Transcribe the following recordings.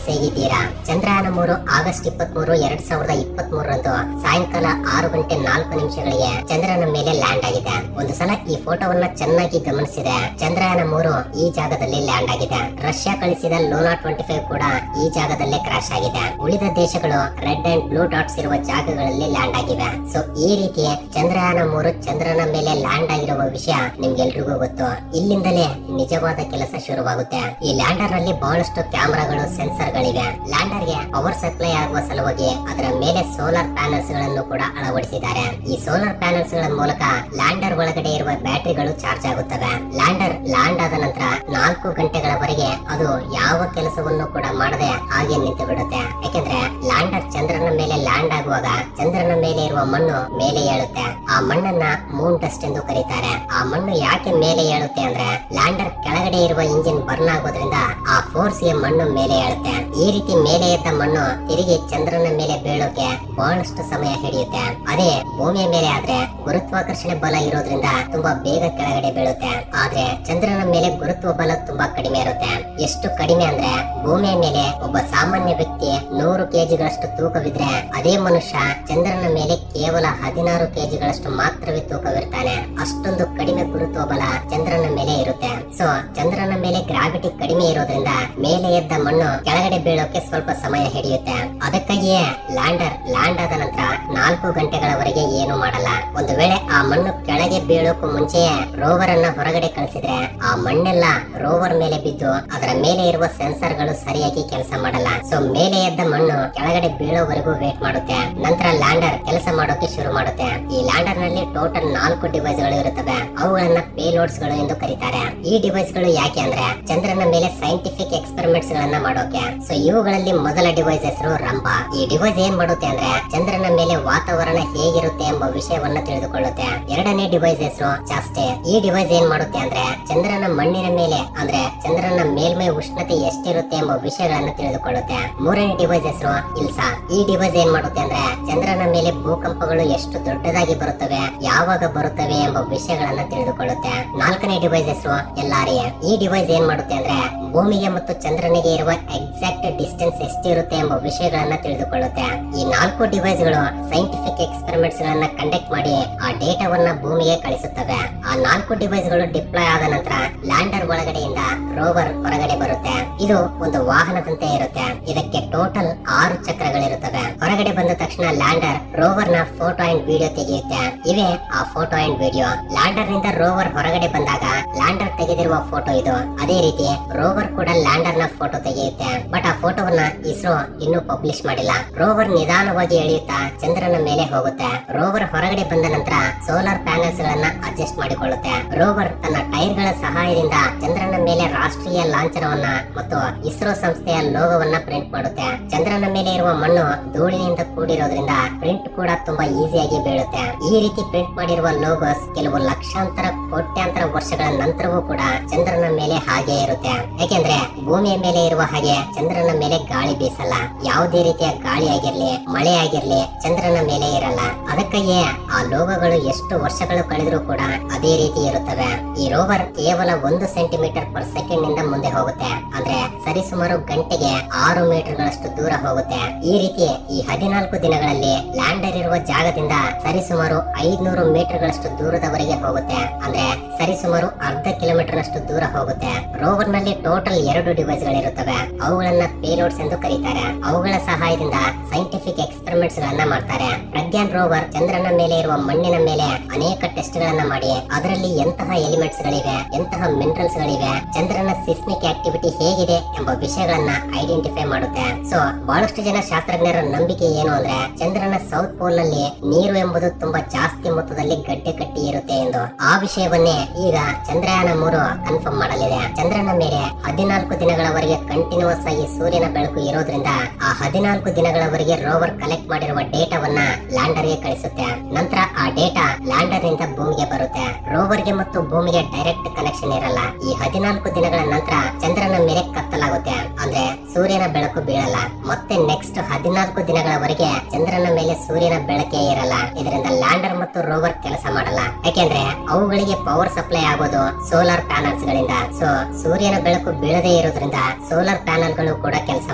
ಹೇಗಿದ್ದೀರಾ? ಚಂದ್ರಯಾನ 3 ಆಗಸ್ಟ್ 23, 2023 ರಂದು ಸಾಯಂಕಾಲ 6:04 ಚಂದ್ರನ ಮೇಲೆ ಲ್ಯಾಂಡ್ ಆಗಿದೆ. ಒಂದು ಸಲ ಈ ಫೋಟೋವನ್ನ ಚೆನ್ನಾಗಿ ಗಮನಿಸಿದೆ. ಚಂದ್ರಯಾನ 3 ಈ ಜಾಗದಲ್ಲಿ ಲ್ಯಾಂಡ್ ಆಗಿದೆ. ರಷ್ಯಾ ಕಳಿಸಿದ ಲೂನಾ 25 ಕೂಡ ಈ ಜಾಗದಲ್ಲೇ ಕ್ರಾಶ್ ಆಗಿದೆ. ಉಳಿದ ದೇಶಗಳು ರೆಡ್ ಅಂಡ್ ಬ್ಲೂ ಡಾಟ್ಸ್ ಇರುವ ಜಾಗಗಳಲ್ಲಿ ಲ್ಯಾಂಡ್ ಆಗಿವೆ. ಸೊ ಈ ರೀತಿ ಚಂದ್ರಯಾನ 3 ಚಂದ್ರನ ಮೇಲೆ ಲ್ಯಾಂಡ್ ಆಗಿರುವ ವಿಷಯ ನಿಮ್ಗೆಲ್ರಿಗೂ ಗೊತ್ತು. ಇಲ್ಲಿಂದಲೇ ನಿಜವಾದ ಕೆಲಸ ಶುರುವಾಗುತ್ತೆ. ಈ ಲ್ಯಾಂಡರ್ ನಲ್ಲಿ ಬಹಳಷ್ಟು ಕ್ಯಾಮೆರಾಗಳು, ಸೆನ್ಸರ್ ಗಳಿವೆ. ಲ್ಯಾಂಡರ್ ಗೆ ಪವರ್ ಸಪ್ಲೈ ಆಗುವ ಸಲುವಾಗಿ ಅದರ ಮೇಲೆ ಸೋಲಾರ್ ಪ್ಯಾನಲ್ಸ್ ಗಳನ್ನು ಕೂಡ ಅಳವಡಿಸಿದ್ದಾರೆ. ಈ ಸೋಲಾರ್ ಪ್ಯಾನಲ್ಸ್ ಗಳ ಮೂಲಕ ಲ್ಯಾಂಡರ್ ಒಳಗಡೆ ಇರುವ ಬ್ಯಾಟರಿಗಳು ಚಾರ್ಜ್ ಆಗುತ್ತವೆ. ಲ್ಯಾಂಡರ್ ಲ್ಯಾಂಡ್ ಆದ ನಂತರ 4 ಗಂಟೆಗಳವರೆಗೆ ಅದು ಯಾವ ಕೆಲಸವನ್ನು ಕೂಡ ಮಾಡದೆ ಹಾಗೆ ನಿಂತು ಬಿಡುತ್ತೆ. ಯಾಕೆಂದ್ರೆ ಲ್ಯಾಂಡರ್ ಚಂದ್ರನ ಮೇಲೆ ಲ್ಯಾಂಡ್ ಆಗುವಾಗ ಚಂದ್ರನ ಮೇಲೆ ಇರುವ ಮಣ್ಣು ಮೇಲೆ ಏಳುತ್ತೆ. ಆ ಮಣ್ಣನ್ನ ಮೂನ್ ಡಸ್ಟ್ ಎಂದು ಕರೀತಾರೆ. ಆ ಮಣ್ಣು ಯಾಕೆ ಮೇಲೆ ಏಳುತ್ತೆ ಅಂದ್ರೆ ಲ್ಯಾಂಡರ್ ಕೆಳಗಡೆ ಇರುವ ಇಂಜಿನ್ ಬರ್ನ್ ಆಗೋದ್ರಿಂದ ಆ ಫೋರ್ಸ್ ಗೆ ಮಣ್ಣು ಮೇಲೆ ಏಳುತ್ತೆ. ಈ ರೀತಿ ಮೇಲೆ ಎದ್ದ ಮಣ್ಣು ತಿರುಗಿ ಚಂದ್ರನ ಮೇಲೆ ಬೀಳೋಕೆ ಬಹಳಷ್ಟು ಸಮಯ ಹಿಡಿಯುತ್ತೆ. ಅದೇ ಭೂಮಿಯ ಮೇಲೆ ಆದ್ರೆ ಗುರುತ್ವಾಕರ್ಷಣೆ ಬಲ ಇರೋದ್ರಿಂದ ತುಂಬಾ ಬೇಗ ಕೆಳಗಡೆ ಬೀಳುತ್ತೆ. ಆದ್ರೆ ಚಂದ್ರನ ಮೇಲೆ ಗುರುತ್ವ ಬಲ ತುಂಬಾ ಕಡಿಮೆ ಇರುತ್ತೆ. ಎಷ್ಟು ಕಡಿಮೆ ಅಂದ್ರೆ ಭೂಮಿಯ ಮೇಲೆ ಒಬ್ಬ ಸಾಮಾನ್ಯ ವ್ಯಕ್ತಿ 100 ಕೆಜಿಗಳಷ್ಟು ತೂಕವಿದ್ರೆ ಅದೇ ಮನುಷ್ಯ ಚಂದ್ರನ ಮೇಲೆ ಕೇವಲ 16 ಕೆಜಿಗಳಷ್ಟು ಮಾತ್ರವೇ ತೂಕವಿರ್ತಾನೆ. ಅಷ್ಟೊಂದು ಕಡಿಮೆ ಗುರುತ್ವ ಬಲ ಚಂದ್ರನ ಮೇಲೆ ಇರುತ್ತೆ. ಸೊ ಚಂದ್ರನ ಮೇಲೆ ಗ್ರಾವಿಟಿ ಕಡಿಮೆ ಇರೋದ್ರಿಂದ ಮೇಲೆ ಎದ್ದ ಮಣ್ಣು ಕೆಳಗಡೆ ಬೀಳೋಕೆ ಸ್ವಲ್ಪ ಸಮಯ ಹಿಡಿಯುತ್ತೆ. ಅದಕ್ಕಾಗಿಯೇ ಲ್ಯಾಂಡರ್ ಲ್ಯಾಂಡ್ ಆದ ನಂತರ 4 ಗಂಟೆಗಳವರೆಗೆ ಏನು ಮಾಡಲ್ಲ. ಒಂದು ವೇಳೆ ಆ ಮಣ್ಣು ಕೆಳಗೆ ಬೀಳೋಕು ಮುಂಚೆಯೇ ರೋವರ್ ಅನ್ನ ಹೊರಗಡೆ ಕಳಿಸಿದ್ರೆ ಆ ಮಣ್ಣೆಲ್ಲ ರೋವರ್ ಮೇಲೆ ಬಿದ್ದು ಅದರ ಮೇಲೆ ಇರುವ ಸೆನ್ಸರ್ ಗಳು ಸರಿಯಾಗಿ ಕೆಲಸ ಮಾಡಲ್ಲ. ಸೊ ಮೇಲೆ ಎದ್ದ ಮಣ್ಣು ಕೆಳಗಡೆ ಬೀಳೋವರೆಗೂ ವೇಟ್ ಮಾಡುತ್ತೆ. ನಂತರ ಲ್ಯಾಂಡರ್ ಕೆಲಸ ಮಾಡೋಕೆ ಶುರು ಮಾಡುತ್ತೆ. ಈ ಲ್ಯಾಂಡರ್ ನಲ್ಲಿ ಟೋಟಲ್ 4 ಡಿವೈಸ್ ಗಳು ಇರುತ್ತವೆ. ಅವುಗಳನ್ನ ಪೇಲೋಡ್ಸ್ ಗಳು ಎಂದು ಕರೀತಾರೆ. ಈ ಡಿವೈಸ್ ಗಳು ಯಾಕೆ ಅಂದ್ರೆ ಚಂದ್ರನ ಮೇಲೆ ಸೈಂಟಿಫಿಕ್ ಎಕ್ಸ್ಪೆರಿಮೆಂಟ್ಸ್ ಗಳನ್ನ ಮಾಡೋಕೆ. ಸೊ ಇವುಗಳಲ್ಲಿ ಮೊದಲ ಡಿವೈಸ್ ಹೆಸರು ರಂಭ. ಈ ಡಿವೈಸ್ ಏನ್ ಮಾಡುತ್ತೆ ಅಂದ್ರೆ ಚಂದ್ರನ ಮೇಲೆ ವಾತಾವರಣ ಹೇಗಿರುತ್ತೆ ಎಂಬ ವಿಷಯವನ್ನ ತಿಳಿದುಕೊಳ್ಳುತ್ತೆ. ಎರಡನೇ ಡಿವೈಸ್ ಹೆಸರು ಚಾಸ್ಟೆ. ಈ ಡಿವೈಸ್ ಏನ್ ಮಾಡುತ್ತೆ ಅಂದ್ರೆ ಚಂದ್ರನ ಮಣ್ಣಿನ ಮೇಲೆ ಅಂದ್ರೆ ಚಂದ್ರನ ಮೇಲ್ಮೈ ಉಷ್ಣತೆ ಎಷ್ಟಿರುತ್ತೆ ಎಂಬ ವಿಷಯಗಳನ್ನ ತಿಳಿದುಕೊಳ್ಳುತ್ತೆ. ಮೂರನೇ ಡಿವೈಸ್ ಹೆಸರು ಇಲ್ಸಾ. ಈ ಡಿವೈಸ್ ಏನ್ ಮಾಡುತ್ತೆ ಅಂದ್ರೆ ಚಂದ್ರನ ಮೇಲೆ ಭೂಕಂಪಗಳು ಎಷ್ಟು ದೊಡ್ಡದಾಗಿ ಬರುತ್ತವೆ, ಯಾವಾಗ ಬರುತ್ತವೆ ಎಂಬ ವಿಷಯಗಳನ್ನ ತಿಳಿದುಕೊಳ್ಳುತ್ತೆ. ನಾಲ್ಕನೇ ಡಿವೈಸ್ ಹೆಸರು ಎಲ್ಲಾರಿಯ. ಈ ಡಿವೈಸ್ ಏನ್ ಮಾಡುತ್ತೆ ಅಂದ್ರೆ ಭೂಮಿಗೆ ಮತ್ತು ಚಂದ್ರನಿಗೆ ಇರುವ ಎಕ್ಸಾಕ್ಟ್ ಡಿಸ್ಟೆನ್ಸ್ ಎಷ್ಟಿರುತ್ತೆ ಎಂಬ ವಿಷಯಗಳನ್ನ ತಿಳಿದುಕೊಳ್ಳುತ್ತೆ. ಈ 4 ಡಿವೈಸ್ ಗಳು ಸೈಂಟಿಫಿಕ್ ಎಕ್ಸ್ಪೆರಿಮೆಂಟ್ಸ್ ಗಳನ್ನ ಕಂಡಕ್ಟ್ ಮಾಡಿ ಆ ಡೇಟಾವನ್ನ ಭೂಮಿಗೆ ಕಳಿಸುತ್ತವೆ. ಆ 4 ಡಿವೈಸ್ ಗಳು ಡಿಪ್ಲಾಯ್ ಆದ ನಂತರ ಲ್ಯಾಂಡರ್ ಒಳಗಡೆಯಿಂದ ರೋವರ್ ಹೊರಗಡೆ ಬರುತ್ತೆ. ಇದು ಒಂದು ವಾಹನದಂತೆ ಇರುತ್ತೆ. ಇದಕ್ಕೆ ಟೋಟಲ್ 6 ಚಕ್ರಗಳಿರುತ್ತವೆ. ಹೊರಗಡೆ ಬಂದ ತಕ್ಷಣ ಲ್ಯಾಂಡರ್ ರೋವರ್ ನ ಫೋಟೋ ಅಂಡ್ ವಿಡಿಯೋ ತೆಗೆಯುತ್ತೆ. ಇವೇ ಆ ಫೋಟೋ ಅಂಡ್ ವಿಡಿಯೋ. ಲ್ಯಾಂಡರ್ ನಿಂದ ರೋವರ್ ಹೊರಗಡೆ ಬಂದಾಗ ಲ್ಯಾಂಡರ್ ತೆಗೆದಿರುವ ಫೋಟೋ ಇದು. ಅದೇ ರೀತಿ ರೋವರ್ ಕೂಡ ಲ್ಯಾಂಡರ್ ನ ಫೋಟೋ ತೆಗೆಯುತ್ತೆ. ಬಟ್ ಆ ಫೋಟೋವನ್ನ ಇಸ್ರೋ ಇನ್ನೂ ಪಬ್ಲಿಷ್ ಮಾಡಿಲ್ಲ. ರೋವರ್ ನಿಧಾನವಾಗಿ ಎಳೆಯುತ್ತಾ ಚಂದ್ರನ ಮೇಲೆ ಹೋಗುತ್ತೆ. ರೋವರ್ ಹೊರಗಡೆ ಬಂದ ನಂತರ ಸೋಲಾರ್ ಪ್ಯಾನಲ್ಸ್ ಗಳನ್ನ ಅಡ್ಜಸ್ಟ್ ಮಾಡಿಕೊಳ್ಳುತ್ತೆ. ರೋವರ್ ತನ್ನ ಟೈರ್ ಗಳ ಸಹಾಯದಿಂದ ಚಂದ್ರನ ಮೇಲೆ ರಾಷ್ಟ್ರೀಯ ಲಾಂಛನವನ್ನ ಮತ್ತು ಇಸ್ರೋ ಸಂಸ್ಥೆಯ ಲೋಗೋವನ್ನ ಪ್ರಿಂಟ್ ಮಾಡುತ್ತೆ. ಚಂದ್ರನ ಮೇಲೆ ಇರುವ ಮಣ್ಣು ಧೂಳಿನಿಂದ ಕೂಡಿರೋದ್ರಿಂದ ಪ್ರಿಂಟ್ ಕೂಡ ತುಂಬಾ ಈಸಿಯಾಗಿ ಬೀಳುತ್ತೆ. ಈ ರೀತಿ ಪ್ರಿಂಟ್ ಮಾಡಿರುವ ಲೋಗೋಸ್ ಕೆಲವು ಲಕ್ಷಾಂತರ ಕೋಟ್ಯಾಂತರ ವರ್ಷಗಳ ನಂತರವೂ ಕೂಡ ಚಂದ್ರನ ಮೇಲೆ ಹಾಗೆ ಇರುತ್ತೆ. ಯಾಕೆಂದ್ರೆ ಭೂಮಿಯ ಮೇಲೆ ಇರುವ ಹಾಗೆ ಚಂದ್ರನ ಮೇಲೆ ಗಾಳಿ ಬೀಸಲ್ಲ. ಯಾವುದೇ ರೀತಿಯ ಗಾಳಿ ಆಗಿರ್ಲಿ, ಮಳೆ ಆಗಿರ್ಲಿ ಚಂದ್ರನ ಮೇಲೆ ಇರಲ್ಲ. ಅದಕ್ಕಾಗಿಯೇ ಆ ಲೋಗೋಗಳು ಎಷ್ಟು ವರ್ಷಗಳು ಕಳೆದರೂ ಕೂಡ ಅದೇ ರೀತಿ ಇರುತ್ತವೆ. ಈ ರೋವರ್ ಕೇವಲ 1 ಸೆಂಟಿಮೀಟರ್ ಪರ್ ಸೆಕೆಂಡ್ ನಿಂದ ಮುಂದೆ ಹೋಗುತ್ತೆ. ಅಂದ್ರೆ ಸರಿಸುಮಾರು ಗಂಟೆಗೆ 6 ಮೀಟರ್ ಗಳಷ್ಟು ದೂರ ಹೋಗುತ್ತೆ. ಈ ರೀತಿ ಈ 14 ದಿನಗಳಲ್ಲಿ ಲ್ಯಾಂಡರ್ ಇರುವ ಜಾಗದಿಂದ ಸರಿಸುಮಾರು 500 ಮೀಟರ್ ಗಳಷ್ಟು ದೂರದವರೆಗೆ ಹೋಗುತ್ತೆ. ಅಂದ್ರೆ ಸರಿಸುಮಾರು ಅರ್ಧ ಕಿಲೋಮೀಟರ್ ನಷ್ಟು ದೂರ ಹೋಗುತ್ತೆ. ರೋವರ್ ನಲ್ಲಿ ಟೋಟಲ್ 2 ಡಿವೈಸ್ ಗಳಿರುತ್ತವೆ. ಅವುಗಳನ್ನ ಪೇಲೋಡ್ಸ್ ಎಂದು ಕರೀತಾರೆ. ಅವುಗಳ ಸಹಾಯದಿಂದ ಸೈಂಟಿಫಿಕ್ ಎಕ್ಸ್ಪೆರಿಮೆಂಟ್ಸ್ ಗಳನ್ನ ಮಾಡ್ತಾರೆ. ಪ್ರಜ್ಞಾನ್ ರೋವರ್ ಚಂದ್ರನ ಮೇಲೆ ಇರುವ ಮಣ್ಣಿನ ಮೇಲೆ ಅನೇಕ ಟೆಸ್ಟ್ ಗಳನ್ನ ಮಾಡಿ ಅದರಲ್ಲಿ ಎಂತಹ ಎಲಿಮೆಂಟ್ಸ್ ಗಳಿವೆ, ಎಂತಹ ಮಿನರಲ್ಸ್ ಗಳಿವೆ, ಚಂದ್ರನ ಸಿಸ್ಮಿಕ್ ಆಕ್ಟಿವಿಟಿ ಹೇಗಿದೆ ಎಂಬ ವಿಷಯಗಳನ್ನ ಐಡೆಂಟಿಫೈ ಮಾಡುತ್ತೆ. ಸೊ ಬಹಳಷ್ಟು ಜನ ಶಾಸ್ತ್ರಜ್ಞರ ನಂಬಿಕೆ ಏನು ಅಂದ್ರೆ ಚಂದ್ರನ ಸೌತ್ ಪೋಲ್ ನಲ್ಲಿ ನೀರು ಎಂಬುದು ತುಂಬಾ ಜಾಸ್ತಿ ಮೊತ್ತದಲ್ಲಿ ಗಡ್ಡೆ ಕಟ್ಟಿ ಇರುತ್ತೆ ಎಂದು. ಆ ವಿಷಯವನ್ನೇ ಈಗ ಚಂದ್ರಯಾನ 3 ಕನ್ಫರ್ಮ್ ಮಾಡಲಿದೆ. ಚಂದ್ರನ ಮೇಲೆ 14 ದಿನಗಳವರೆಗೆ ಕಂಟಿನ್ಯೂಸ್ ಆಗಿ ಸೂರ್ಯನ ಬೆಳಕು ಇರೋದ್ರಿಂದ ಆ 14 ದಿನಗಳವರೆಗೆ ರೋವರ್ ಕಲೆಕ್ಟ್ ಮಾಡಿರುವ ಡೇಟಾವನ್ನ ಲ್ಯಾಂಡರ್ ಗೆ ಕಳಿಸುತ್ತೆ. ನಂತರ ಆ ಡೇಟಾ ಲ್ಯಾಂಡರ್ ನಿಂದ ಭೂಮಿಗೆ ಬರುತ್ತೆ. ರೋವರ್ ಗೆ ಮತ್ತು ಭೂಮಿಗೆ ಡೈರೆಕ್ಟ್ ಕನೆಕ್ಷನ್ ಇರಲ್ಲ. ಈ 14 ದಿನಗಳ ನಂತರ ಚಂದ್ರನ ಮೇಲೆ ಕತ್ತಲು ಕತ್ತಲಾಗುತ್ತೆ, ಅಂದ್ರೆ ಸೂರ್ಯನ ಬೆಳಕು ಬೀಳಲ್ಲ. ಮತ್ತೆ ನೆಕ್ಸ್ಟ್ 14 ದಿನಗಳವರೆಗೆ ಚಂದ್ರನ ಮೇಲೆ ಸೂರ್ಯನ ಬೆಳಕೇ ಇರಲ್ಲ. ಇದರಿಂದ ಲ್ಯಾಂಡರ್ ಮತ್ತು ರೋವರ್ ಕೆಲಸ ಮಾಡಲ್ಲ. ಯಾಕೆಂದ್ರೆ ಅವುಗಳಿಗೆ ಪವರ್ ಸಪ್ಲೈ ಆಗೋದು ಸೋಲಾರ್ ಪ್ಯಾನಲ್ಸ್ ಗಳಿಂದ. ಸೊ ಸೂರ್ಯನ ಬೆಳಕು ಬೀಳದೇ ಇರೋದ್ರಿಂದ ಸೋಲಾರ್ ಪ್ಯಾನಲ್ ಗಳು ಕೂಡ ಕೆಲಸ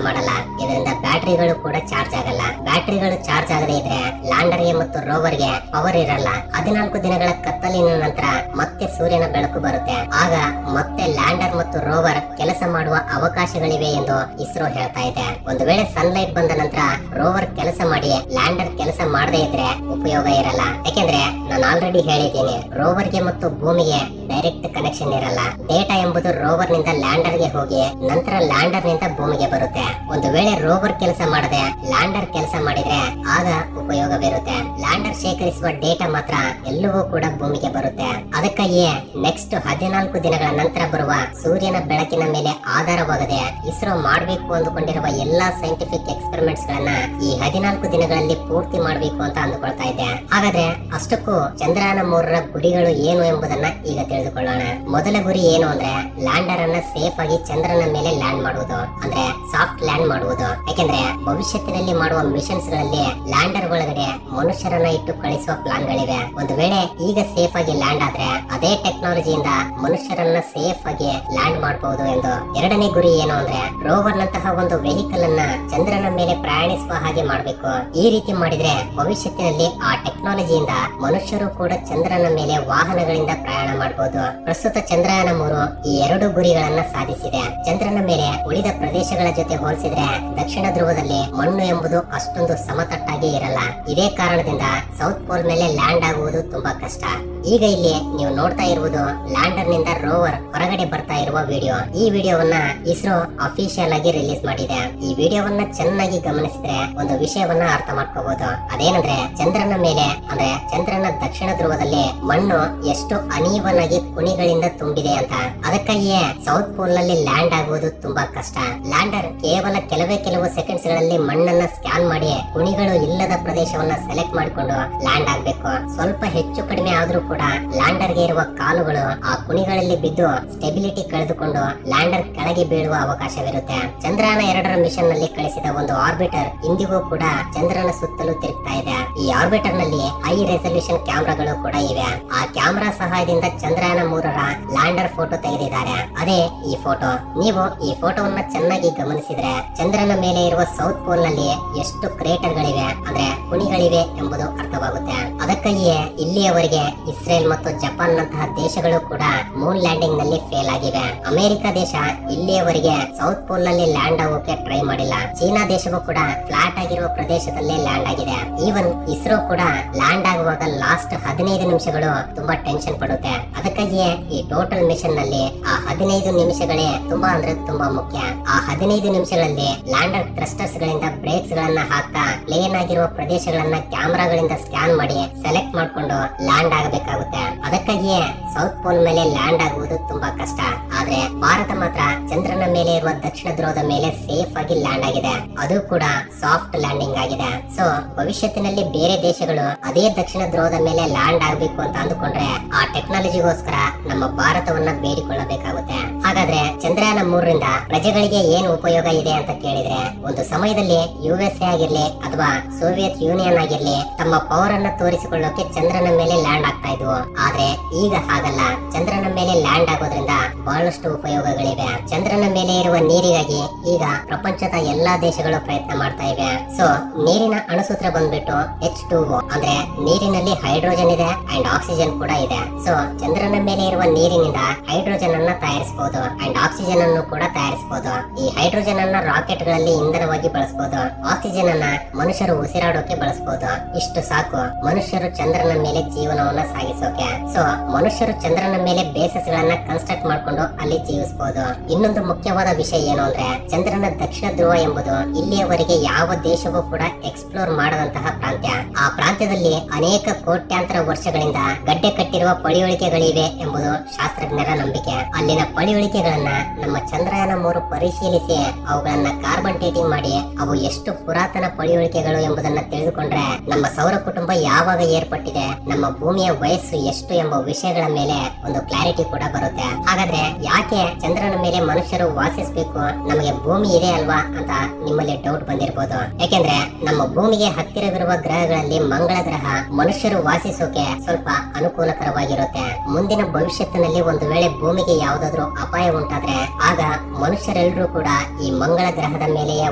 ಮಾಡಲ್ಲ. ಇದರಿಂದ ಬ್ಯಾಟರಿಗಳು ಕೂಡ ಚಾರ್ಜ್ ಆಗಲ್ಲ. ಬ್ಯಾಟರಿಗಳು ಚಾರ್ಜ್ ಆಗದೇ ಇದ್ರೆ ಲ್ಯಾಂಡರ್ ಗೆ ಮತ್ತು ರೋವರ್ ಗೆ ಪವರ್ ಇರಲ್ಲ. 14 ದಿನಗಳ ಕತ್ತಲಿನ ನಂತರ ಮತ್ತೆ ಸೂರ್ಯನ ಬೆಳಕು ಬರುತ್ತೆ. ಆಗ ಮತ್ತೆ ಲ್ಯಾಂಡರ್ ಮತ್ತು ರೋವರ್ ಕೆಲಸ ಮಾಡುವ ಅವಕಾಶಗಳಿವೆ ಎಂದು ಇಸ್ರೋ ಹೇಳ್ತಾ ಇದೆ. ಒಂದು ವೇಳೆ ಸನ್ಲೈಟ್ ಬಂದ ನಂತರ ರೋವರ್ ಕೆಲಸ ಮಾಡಿ ಲ್ಯಾಂಡರ್ ಕೆಲಸ ಮಾಡದೇ ಇದ್ರೆ ಉಪಯೋಗ ಇರಲ್ಲ. ಯಾಕೆಂದ್ರೆ ನಾನು ಆಲ್ರೆಡಿ ಹೇಳಿದ್ದೀನಿ, ರೋವರ್ ಗೆ ಮತ್ತು ಭೂಮಿಗೆ ಡೈರೆಕ್ಟ್ ಕನೆಕ್ಷನ್ ಇರಲ್ಲ. ಡೇಟಾ ಎಂಬುದು ರೋವರ್ ನಿಂದ ಲ್ಯಾಂಡರ್ ಗೆ ಹೋಗಿ ನಂತರ ಲ್ಯಾಂಡರ್ ನಿಂದ ಭೂಮಿಗೆ ಬರುತ್ತೆ. ಒಂದು ವೇಳೆ ರೋವರ್ ಕೆಲಸ ಮಾಡದೆ ಲ್ಯಾಂಡರ್ ಕೆಲಸ ಮಾಡಿದ್ರೆ ಆಗ ಉಪಯೋಗವಿರುತ್ತೆ. ಲ್ಯಾಂಡರ್ ಶೇಖರಿಸುವ ಡೇಟಾ ಮಾತ್ರ ಎಲ್ಲವೂ ಕೂಡ ಭೂಮಿಗೆ ಬರುತ್ತೆ. ಅದಕ್ಕಾಗಿಯೇ ನೆಕ್ಸ್ಟ್ 14 ದಿನಗಳ ನಂತರ ಬರುವ ಸೂರ್ಯನ ಬೆಳಕಿನ ಮೇಲೆ ಆಧಾರವಾಗದೆ ಇಸ್ರೋ ಮಾಡಬೇಕು ಅಂದುಕೊಂಡಿರುವ ಎಲ್ಲಾ ಸೈಂಟಿಫಿಕ್ ಎಕ್ಸ್ಪೆರಿಮೆಂಟ್ಸ್ ಗಳನ್ನ ಈ 14 ದಿನಗಳಲ್ಲಿ ಪೂರ್ತಿ ಮಾಡಬೇಕು ಅಂತ ಅಂದುಕೊಳ್ತಾ ಇದ್ದೆ. ಹಾಗಾದ್ರೆ ಅಷ್ಟಕ್ಕೂ ಚಂದ್ರಯಾನ 3ರ ಗುರಿಗಳು ಏನು ಎಂಬುದನ್ನ ಈಗ ತಿಳಿದುಕೊಳ್ಳೋಣ. ಮೊದಲ ಗುರಿ ಏನು ಅಂದ್ರೆ ಲ್ಯಾಂಡರ್ ಅನ್ನ ಸೇಫ್ ಆಗಿ ಚಂದ್ರನ ಮೇಲೆ ಲ್ಯಾಂಡ್ ಮಾಡುವುದು, ಅಂದ್ರೆ ಸಾಫ್ಟ್ ಲ್ಯಾಂಡ್ ಮಾಡುವುದು. ಯಾಕೆಂದ್ರೆ ಭವಿಷ್ಯತ್ತಿನಲ್ಲಿ ಮಾಡುವ ಮಿಷನ್ಸ್ ಗಳಲ್ಲಿ ಲ್ಯಾಂಡರ್ ಒಳಗಡೆ ಮನುಷ್ಯರನ್ನ ಇಟ್ಟು ಕಳಿಸುವ ಪ್ಲಾನ್ ಗಳಿವೆ. ಒಂದು ವೇಳೆ ಈಗ ಸೇಫ್ ಆಗಿ ಲ್ಯಾಂಡ್ ಆದ್ರೆ ಅದೇ ಟೆಕ್ನಾಲಜಿಯಿಂದ ಮನುಷ್ಯರನ್ನ ಸೇಫ್ ಆಗಿ ಲ್ಯಾಂಡ್ ಮಾಡಬಹುದು ಎಂದು. ಎರಡನೇ ಗುರಿ ಏನು ಅಂದ್ರೆ ರೋವರ್ ನಂತಹ ಒಂದು ವೆಹಿಕಲ್ ಅನ್ನ ಚಂದ್ರನ ಮೇಲೆ ಪ್ರಯಾಣಿಸುವ ಹಾಗೆ ಮಾಡಬೇಕು. ಈ ರೀತಿ ಮಾಡಿದ್ರೆ ಭವಿಷ್ಯತ್ತಿನಲ್ಲಿ ಆ ಟೆಕ್ನಾಲಜಿಯಿಂದ ಮನುಷ್ಯರು ಕೂಡ ಚಂದ್ರನ ಮೇಲೆ ವಾಹನಗಳಿಂದ ಪ್ರಯಾಣ ಮಾಡಬಹುದು. ಪ್ರಸ್ತುತ ಚಂದ್ರಯಾನ 3 ಈ ಎರಡು ಗುರಿಗಳನ್ನ ಸಾಧಿಸಿದೆ. ಚಂದ್ರನ ಮೇಲೆ ಉಳಿದ ಪ್ರದೇಶಗಳ ಜೊತೆ ಹೋಲಿಸಿದ್ರೆ ದಕ್ಷಿಣ ಧ್ರುವದಲ್ಲಿ ಮಣ್ಣು ಎಂಬುದು ಅಷ್ಟೊಂದು ಸಮತಟ್ಟಾಗಿ ಇರಲ್ಲ. ಇದೇ ಕಾರಣದಿಂದ ಸೌತ್ ಪೋಲ್ ಮೇಲೆ ಲ್ಯಾಂಡ್ ಆಗುವುದು ತುಂಬಾ ಕಷ್ಟ. ಈಗ ಇಲ್ಲಿ ನೀವು ನೋಡ್ತಾ ಇರುವುದು ಲ್ಯಾಂಡರ್ ನಿಂದ ರೋವರ್ ಹೊರಗಡೆ ಬರ್ತಾ ಇರುವ ವಿಡಿಯೋ. ಈ ವಿಡಿಯೋವನ್ನ ಇಸ್ರೋ ಅಫಿಷಿಯಲ್ ಆಗಿ ರಿಲೀಸ್ ಮಾಡಿದೆ. ಈ ವಿಡಿಯೋವನ್ನ ಚೆನ್ನಾಗಿ ಗಮನಿಸಿದ್ರೆ ಒಂದು ವಿಷಯವನ್ನ ಅರ್ಥ ಮಾಡ್ಕೋಬಹುದು. ಅದೇನಂದ್ರೆ ಚಂದ್ರನ ಮೇಲೆ ಅಂದ್ರೆ ಚಂದ್ರನ ದಕ್ಷಿಣ ಧ್ರುವದಲ್ಲಿ ಮಣ್ಣು ಎಷ್ಟು ಅನೀವನ್ ಆಗಿ ಕುಣಿಗಳಿಂದ ತುಂಬಿದೆ ಅಂತ. ಅದಕ್ಕಾಗಿಯೇ ಸೌತ್ ಪೋಲ್ ನಲ್ಲಿ ಲ್ಯಾಂಡ್ ಆಗುವುದು ತುಂಬಾ ಕಷ್ಟ. ಲ್ಯಾಂಡರ್ ಕೇವಲ ಕೆಲವು ಸೆಕೆಂಡ್ಸ್ ಗಳಲ್ಲಿ ಮಣ್ಣನ್ನ ಸ್ಕ್ಯಾನ್ ಮಾಡಿ ಕುಣಿಗಳು ಇಲ್ಲದ ಪ್ರದೇಶವನ್ನ ಸೆಲೆಕ್ಟ್ ಮಾಡಿಕೊಂಡು ಲ್ಯಾಂಡ್ ಆಗ್ಬೇಕು. ಸ್ವಲ್ಪ ಹೆಚ್ಚು ಕಡಿಮೆ ಆದ್ರೂ ಕೂಡ ಲ್ಯಾಂಡರ್ ಗೆ ಇರುವ ಕಾಲುಗಳು ಆ ಕುಣಿಗಳಲ್ಲಿ ಬಿದ್ದು ಸ್ಟೆಬಿಲಿಟಿ ಕಳೆದುಕೊಂಡು ಲ್ಯಾಂಡರ್ ಕೆಳಗೆ ಬೀಳುವ ಅವಕಾಶವಿರುತ್ತೆ. ಚಂದ್ರಯಾನ 2ರ ಮಿಷನ್ ನಲ್ಲಿ ಕಳಿಸಿದ ಒಂದು ಆರ್ಬಿಟರ್ ಇಂದಿಗೂ ಕೂಡ ಚಂದ್ರನ ಸುತ್ತಲೂ ತಿರುಗ್ತಾ ಇದೆ. ಈ ಆರ್ಬಿಟರ್ ನಲ್ಲಿ ಹೈ ರೆಸಲ್ಯೂಷನ್ ಕ್ಯಾಮೆರಾಗಳು ಕೂಡ ಇವೆ. ಆ ಕ್ಯಾಮೆರಾ ಸಹಾಯದಿಂದ ಚಂದ್ರಯಾನ 3ರ ಲ್ಯಾಂಡರ್ ಫೋಟೋ ತೆಗೆದಿದ್ದಾರೆ. ಅದೇ ಈ ಫೋಟೋ. ನೀವು ಈ ಫೋಟೋವನ್ನ ಚೆನ್ನಾಗಿ ಗಮನಿಸಿದ್ರೆ ಚಂದ್ರನ ಮೇಲೆ ಇರುವ ಸೌತ್ ಪೋಲ್ ನಲ್ಲಿ ಎಷ್ಟು ಕ್ರೇಟರ್ ಗಳಿವೆ ಅಂದ್ರೆ ಕುಣಿಗಳಿವೆ ಎಂಬುದು ಅರ್ಥವಾಗುತ್ತೆ. ಅದಕ್ಕಾಗಿಯೇ ಇಲ್ಲಿಯವರೆಗೆ ಇಸ್ರೇಲ್ ಮತ್ತು ಜಪಾನ್ ನಂತಹ ದೇಶಗಳು ಕೂಡ ಮೂನ್ ಲ್ಯಾಂಡಿಂಗ್ ನಲ್ಲಿ ಫೇಲ್ ಆಗಿವೆ. ಅಮೆರಿಕ ದೇಶ ಇಲ್ಲಿಯವರೆಗೆ ಸೌತ್ ಪೋಲ್ ನಲ್ಲಿ ಲ್ಯಾಂಡ್ ಆಗೋಕೆ ಟ್ರೈ ಮಾಡಿಲ್ಲ. ಚೀನಾ ದೇಶವೂ ಕೂಡ ಫ್ಲಾಟ್ ಆಗಿರುವ ಪ್ರದೇಶದಲ್ಲಿ ಲ್ಯಾಂಡ್ ಆಗಿದೆ. ಈವನ್ ಇಸ್ರೋ ಕೂಡ ಲ್ಯಾಂಡ್ ಆಗುವಾಗ ಲಾಸ್ಟ್ 15 ನಿಮಿಷಗಳು ತುಂಬಾ ಟೆನ್ಷನ್ ಪಡುತ್ತೆ. ಅದಕ್ಕಾಗಿಯೇ ಈ ಟೋಟಲ್ ಮಿಷನ್ ನಲ್ಲಿ ಆ 15 ನಿಮಿಷಗಳೇ ತುಂಬಾ ಅಂದ್ರೆ ತುಂಬಾ ಮುಖ್ಯ. ಆ 15 ನಿಮಿಷಗಳಲ್ಲಿ ಲ್ಯಾಂಡರ್ ಥ್ರಸ್ಟರ್ಸ್ ಗಳಿಂದ ಬ್ರೇಕ್ಸ್ ಗಳನ್ನ ಹಾಕ್ತಾ ಪ್ಲೇನ್ ಆಗಿರುವ ಪ್ರದೇಶಗಳನ್ನ ಕ್ಯಾಮೆರಾಗಳಿಂದ ಸ್ಕ್ಯಾನ್ ಮಾಡಿ ಸೆಲೆಕ್ಟ್ ಮಾಡ್ಕೊಂಡು ಲ್ಯಾಂಡ್ ಆಗಬೇಕಾಗುತ್ತೆ. ಅದಕ್ಕಾಗಿಯೇ ಸೌತ್ ಪೋಲ್ ಮೇಲೆ ಲ್ಯಾಂಡ್ ಆಗುವುದು ತುಂಬಾ ಕಷ್ಟ. ಆದ್ರೆ ಭಾರತ ಮಾತ್ರ ಚಂದ್ರನ ಮೇಲೆ ಇರುವ ದಕ್ಷಿಣ ಧ್ರುವದ ಮೇಲೆ ಸೇಫ್ ಆಗಿ ಲ್ಯಾಂಡ್ ಆಗಿದೆ. ಅದು ಕೂಡ ಸಾಫ್ಟ್ ಲ್ಯಾಂಡಿಂಗ್ ಆಗಿದೆ. ಸೊ ಭವಿಷ್ಯತ್ತಿನಲ್ಲಿ ಬೇರೆ ದೇಶಗಳು ಅದೇ ದಕ್ಷಿಣ ಧ್ರುವದ ಮೇಲೆ ಲ್ಯಾಂಡ್ ಆಗ್ಬೇಕು ಅಂತ ಅಂದುಕೊಂಡ್ರೆ ಆ ಟೆಕ್ನಾಲಜಿಗೋಸ್ಕರ ನಮ್ಮ ಭಾರತವನ್ನ ಬೇಡಿಕೊಳ್ಳಬೇಕಾಗುತ್ತೆ. ಹಾಗಾದ್ರೆ ಚಂದ್ರಯಾನ 3ರಿಂದ ಪ್ರಜೆಗಳಿಗೆ ಏನು ಉಪಯೋಗ ಇದೆ ಅಂತ ಕೇಳಿದ್ರೆ, ಒಂದು ಸಮಯದಲ್ಲಿ USA ಆಗಿರ್ಲಿ ಅಥವಾ ಸೋವಿಯತ್ ಯೂನಿಯನ್ ಆಗಿರ್ಲಿ ತಮ್ಮ ಪವರ್ ಅನ್ನ ತೋರಿಸಿಕೊಳ್ಳೋಕೆ ಚಂದ್ರನ ಮೇಲೆ ಲ್ಯಾಂಡ್ ಆಗ್ತಾ ಇದ್ವು. ಆದ್ರೆ ಈಗ ಹಾಗಲ್ಲ. ಚಂದ್ರನ ಮೇಲೆ ಲ್ಯಾಂಡ್ ಆಗೋದ್ರಿಂದ ಬಹಳಷ್ಟು ಉಪಯೋಗಗಳಿವೆ. ಚಂದ್ರನ ಮೇಲೆ ಇರುವ ನೀರಿಗಾಗಿ ಈಗ ಪ್ರಪಂಚದ ಎಲ್ಲಾ ದೇಶಗಳು ಪ್ರಯತ್ನ ಮಾಡ್ತಾ ಇವೆ. ಸೊ ನೀರಿನ ಅಣುಸೂತ್ರ ಬಂದ್ಬಿಟ್ಟು H2O, ಅಂದ್ರೆ ನೀರಿನಲ್ಲಿ ಹೈಡ್ರೋಜನ್ ಇದೆ ಅಂಡ್ ಆಕ್ಸಿಜನ್ ಕೂಡ ಇದೆ. ಸೊ ಚಂದ್ರನ ಮೇಲೆ ಇರುವ ನೀರಿನಿಂದ ಹೈಡ್ರೋಜನ್ ಅನ್ನ ತಯಾರಿಸಬಹುದು ಅಂಡ್ ಆಕ್ಸಿಜನ್ ಅನ್ನು ಕೂಡ ತಯಾರಿಸಬಹುದು. ಈ ಹೈಡ್ರೋಜನ್ ಅನ್ನ ರಾಕೆಟ್ ಗಳಲ್ಲಿ ಇಂಧನವಾಗಿ ಬಳಸಬಹುದು. ಆಕ್ಸಿಜನ್ ಅನ್ನ ಮನುಷ್ಯರು ಉಸಿರಾಡೋಕೆ ಬಳಸಬಹುದು. ಇಷ್ಟು ಸಾಕು ಮನುಷ್ಯರು ಚಂದ್ರನ ಮೇಲೆ ಜೀವನವನ್ನ ಸಾಗಿಸೋಕೆ. ಸೊ ಮನುಷ್ಯರು ಚಂದ್ರನ ಮೇಲೆ ಬೇಸಸ್ ಗಳನ್ನ ಕನ್ಸ್ಟ್ರಕ್ಟ್ ಮಾಡ್ಕೊಂಡು ಅಲ್ಲಿ ಜೀವಿಸಬಹುದು. ಇನ್ನೊಂದು ಮುಖ್ಯವಾದ ವಿಷಯ ಏನು ಅಂದ್ರೆ ಚಂದ್ರನ ದಕ್ಷಿಣ ಧ್ರುವ ಎಂಬುದು ಇಲ್ಲಿಯವರೆಗೆ ಯಾವ ದೇಶವೂ ಕೂಡ ಎಕ್ಸ್ಪ್ಲೋರ್ ಮಾಡದಂತಹ ಪ್ರಾಂತ್ಯ. ಆ ಪ್ರಾಂತ್ಯದಲ್ಲಿ ಅನೇಕ ಕೋಟ್ಯಾಂತರ ವರ್ಷಗಳಿಂದ ಗಡ್ಡೆ ಕಟ್ಟಿರುವ ಪಳಿಯುಳಿಕೆಗಳಿವೆ ಎಂಬುದು ಶಾಸ್ತ್ರಜ್ಞರ ನಂಬಿಕೆ. ಅಲ್ಲಿನ ಪಳಿಯುಳಿಕೆ ಪಳೆಯುಳಿಕೆಗಳನ್ನ ನಮ್ಮ ಚಂದ್ರಯಾನ 3 ಪರಿಶೀಲಿಸಿ ಅವುಗಳನ್ನ ಕಾರ್ಬನ್ ಡೇಟಿಂಗ್ ಮಾಡಿ ಅವು ಎಷ್ಟು ಪುರಾತನ ಪಳೆಯುಳಿಕೆಗಳು ಎಂಬುದನ್ನ ತಿಳಿದುಕೊಂಡ್ರೆ ನಮ್ಮ ಸೌರ ಕುಟುಂಬ ಯಾವಾಗ ಏರ್ಪಟ್ಟಿದೆ, ನಮ್ಮ ಭೂಮಿಯ ವಯಸ್ಸು ಎಷ್ಟು ಎಂಬ ವಿಷಯಗಳ ಮೇಲೆ ಒಂದು ಕ್ಲಾರಿಟಿ ಕೂಡ ಬರುತ್ತೆ. ಹಾಗಾದ್ರೆ ಯಾಕೆ ಚಂದ್ರನ ಮೇಲೆ ಮನುಷ್ಯರು ವಾಸಿಸಬೇಕು, ನಮಗೆ ಭೂಮಿ ಇದೆ ಅಲ್ವಾ ಅಂತ ನಿಮ್ಮಲ್ಲಿ ಡೌಟ್ ಬಂದಿರಬಹುದು. ಯಾಕೆಂದ್ರೆ ನಮ್ಮ ಭೂಮಿಗೆ ಹತ್ತಿರವಿರುವ ಗ್ರಹಗಳಲ್ಲಿ ಮಂಗಳ ಗ್ರಹ ಮನುಷ್ಯರು ವಾಸಿಸೋಕೆ ಸ್ವಲ್ಪ ಅನುಕೂಲಕರವಾಗಿರುತ್ತೆ. ಮುಂದಿನ ಭವಿಷ್ಯತ್ತಿನಲ್ಲಿ ಒಂದು ವೇಳೆ ಭೂಮಿಗೆ ಯಾವುದಾದ್ರೂ ಅಪಾಯ ಉಂಟಾದ್ರೆ ಆಗ ಮನುಷ್ಯರೆಲ್ಲರೂ ಕೂಡ ಈ ಮಂಗಳ ಗ್ರಹದ ಮೇಲೆಯೇ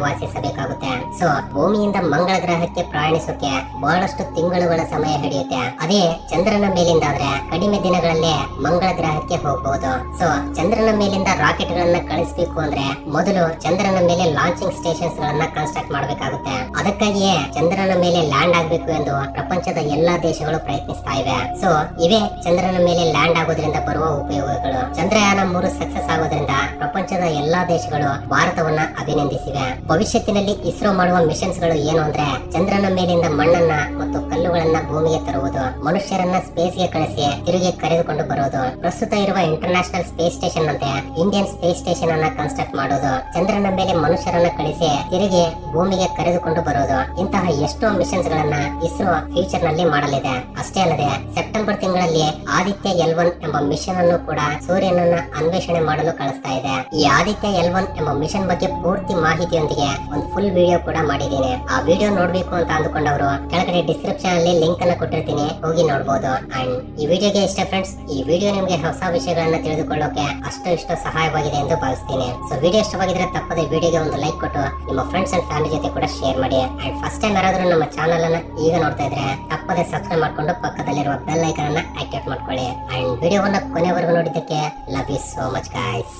ವಾಸಿಸಬೇಕಾಗುತ್ತೆ. ಸೊ ಭೂಮಿಯಿಂದ ಮಂಗಳ ಗ್ರಹಕ್ಕೆ ಪ್ರಯಾಣಿಸೋಕೆ ಬಹಳಷ್ಟು ತಿಂಗಳುಗಳ ಸಮಯ ಹಿಡಿಯುತ್ತೆ. ಅದೇ ಚಂದ್ರನ ಮೇಲಿಂದ ಆದ್ರೆ ಕಡಿಮೆ ದಿನಗಳಲ್ಲೇ ಮಂಗಳ ಗ್ರಹಕ್ಕೆ ಹೋಗಬಹುದು. ಸೊ ಚಂದ್ರನ ಮೇಲಿಂದ ರಾಕೆಟ್ ಗಳನ್ನ ಕಳಿಸಬೇಕು ಅಂದ್ರೆ ಮೊದಲು ಚಂದ್ರನ ಮೇಲೆ ಲಾಂಚಿಂಗ್ ಸ್ಟೇಷನ್ಸ್ ಗಳನ್ನ ಕನ್ಸ್ಟ್ರಕ್ಟ್ ಮಾಡಬೇಕಾಗುತ್ತೆ. ಅದಕ್ಕಾಗಿಯೇ ಚಂದ್ರನ ಮೇಲೆ ಲ್ಯಾಂಡ್ ಆಗ್ಬೇಕು ಎಂದು ಪ್ರಪಂಚದ ಎಲ್ಲಾ ದೇಶಗಳು ಪ್ರಯತ್ನಿಸ್ತಾ ಇವೆ. ಸೊ ಇವೇ ಚಂದ್ರನ ಮೇಲೆ ಲ್ಯಾಂಡ್ ಆಗೋದ್ರಿಂದ ಬರುವ ಉಪಯೋಗಗಳು. ಚಂದ್ರಯಾನ 3 ಸಕ್ಸಸ್ ಆಗೋದ್ರಿಂದ ಪ್ರಪಂಚದ ಎಲ್ಲಾ ದೇಶಗಳು ಭಾರತವನ್ನ ಅಭಿನಂದಿಸಿವೆ. ಭವಿಷ್ಯತ್ತಿನಲ್ಲಿ ಇಸ್ರೋ ಮಾಡುವ ಮಿಷನ್ಸ್ ಗಳು ಏನು ಅಂದ್ರೆ ಚಂದ್ರನ ಮೇಲಿಂದ ಮಣ್ಣನ್ನ ಮತ್ತು ಕಲ್ಲುಗಳನ್ನ ಭೂಮಿಗೆ ತರುವುದು, ಮನುಷ್ಯರನ್ನ ಸ್ಪೇಸ್ ಗೆ ಕಳಿಸಿ ತಿರುಗಿ ಕರೆದುಕೊಂಡು ಬರೋದು, ಪ್ರಸ್ತುತ ಇರುವ ಇಂಟರ್ನ್ಯಾಷನಲ್ ಸ್ಪೇಸ್ ಸ್ಟೇಷನ್ ಅಂತೆ ಇಂಡಿಯನ್ ಸ್ಪೇಸ್ ಸ್ಟೇಷನ್ ಅನ್ನ ಕನ್ಸ್ಟ್ರಕ್ಟ್ ಮಾಡೋದು, ಚಂದ್ರನ ಮೇಲೆ ಮನುಷ್ಯರನ್ನ ಕಳಿಸಿ ತಿರುಗಿ ಭೂಮಿಗೆ ಕರೆದುಕೊಂಡು ಬರೋದು, ಇಂತಹ ಎಷ್ಟೋ ಮಿಷನ್ಸ್ ಗಳನ್ನ ಇಸ್ರೋ ಫ್ಯೂಚರ್ ನಲ್ಲಿ ಮಾಡಲಿದೆ. ಅಷ್ಟೇ ಅಲ್ಲದೆ ಸೆಪ್ಟೆಂಬರ್ ತಿಂಗಳಲ್ಲಿ ಆದಿತ್ಯ L1 ಎಂಬ ಮಿಷನ್ ಅನ್ನು ಕೂಡ ಸೂರ್ಯನನ್ನ ಅನ್ವೇಷಣೆ ಮಾಡಲು ಕಳಿಸ್ತಾ ಇದೆ. ಈ ಆದಿತ್ಯ L1 ಎಂಬ ಮಿಷನ್ ಬಗ್ಗೆ ಪೂರ್ತಿ ಮಾಹಿತಿಯೊಂದಿಗೆ ಒಂದು ಫುಲ್ ವಿಡಿಯೋ ಕೂಡ ಮಾಡಿದ್ದೀನಿ. ಆ ವಿಡಿಯೋ ನೋಡ್ಬೇಕು ಅಂತ ಅಂದುಕೊಂಡವರು ಕೆಳಗಡೆ ಡಿಸ್ಕ್ರಿಪ್ಷನ್ ಅಲ್ಲಿ ಲಿಂಕ್ ಅನ್ನ ಕೊಟ್ಟಿರ್ತೀನಿ, ಹೋಗಿ ನೋಡಬಹುದು. ಅಂಡ್ ಈ ವಿಡಿಯೋಗೆ ಇಷ್ಟ ಫ್ರೆಂಡ್ಸ್, ಈ ವಿಡಿಯೋ ನಿಮಗೆ ಹೊಸ ವಿಷಯಗಳನ್ನ ತಿಳಿದುಕೊಳ್ಳೋಕೆ ಇಷ್ಟು ಸಹಾಯವಾಗಿದೆ ಎಂದು ಭಾವಿಸ್ತೀನಿ. ಸೊ ವಿಡಿಯೋ ಇಷ್ಟವಾಗಿದ್ರೆ ತಪ್ಪದೆ ವಿಡಿಯೋಗೆ ಒಂದು ಲೈಕ್ ಕೊಟ್ಟು ನಿಮ್ಮ ಫ್ರೆಂಡ್ಸ್ ಅಂಡ್ ಫ್ಯಾಮಿಲಿ ಜೊತೆ ಕೂಡ ಶೇರ್ ಮಾಡಿ. ಅಂಡ್ ಫಸ್ಟ್ ಟೈಮ್ ಯಾರಾದ್ರೂ ನಮ್ಮ ಚಾನಲ್ ಅನ್ನ ಈಗ ನೋಡ್ತಾ ಇದ್ರೆ ತಪ್ಪದೆ ಸಬ್ಸ್ಕ್ರೈಬ್ ಮಾಡ್ಕೊಂಡು ಪಕ್ಕದಲ್ಲಿರುವ ಬೆಲ್ ಐಕಾನ್ ಅನ್ನ ಆಕ್ಟಿವೇಟ್ ಮಾಡ್ಕೊಳ್ಳಿ. ಅಂಡ್ ವಿಡಿಯೋವನ್ನ ಕೊನೆವರೆಗೂ ನೋಡಿದ್ದಕ್ಕೆ love you so much guys.